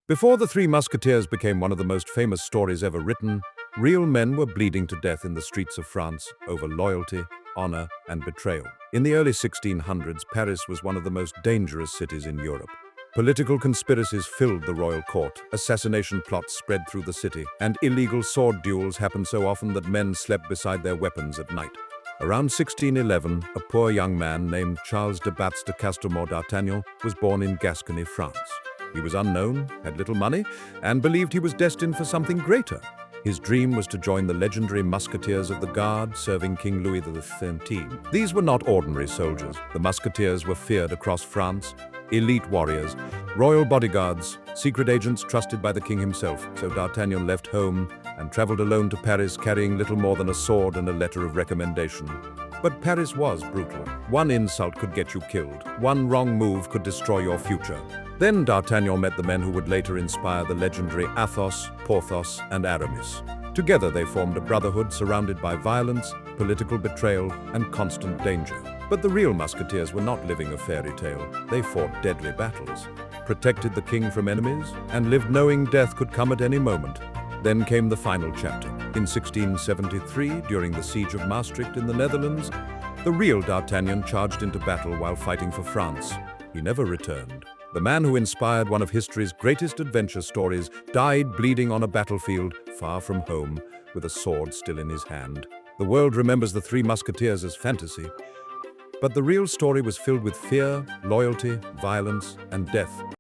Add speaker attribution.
Speaker 1: Before the Three Musketeers became one of the most famous stories ever written, real men were bleeding to death in the streets of France over loyalty, honor, and betrayal. In the early 1600s, Paris was one of the most dangerous cities in Europe. Political conspiracies filled the royal court, assassination plots spread through the city, and illegal sword duels happened so often that men slept beside their weapons at night. Around 1611, a poor young man named Charles de Batz de Castelmore d'Artagnan was born in Gascony, France. He was unknown, had little money, and believed he was destined for something greater. His dream was to join the legendary musketeers of the Guard, serving King Louis XIII. These were not ordinary soldiers. The musketeers were feared across France. Elite warriors, royal bodyguards, secret agents trusted by the king himself. So D'Artagnan left home and traveled alone to Paris, carrying little more than a sword and a letter of recommendation. But Paris was brutal. One insult could get you killed. One wrong move could destroy your future. Then D'Artagnan met the men who would later inspire the legendary Athos, Porthos, and Aramis. Together they formed a brotherhood surrounded by violence, political betrayal, and constant danger. But the real musketeers were not living a fairy tale. They fought deadly battles, protected the king from enemies, and lived knowing death could come at any moment. Then came the final chapter. In 1673, during the siege of Maastricht in the Netherlands, the real D'Artagnan charged into battle while fighting for France. He never returned. The man who inspired one of history's greatest adventure stories died bleeding on a battlefield far from home, with a sword still in his hand. The world remembers the Three Musketeers as fantasy, but the real story was filled with fear, loyalty, violence, and death.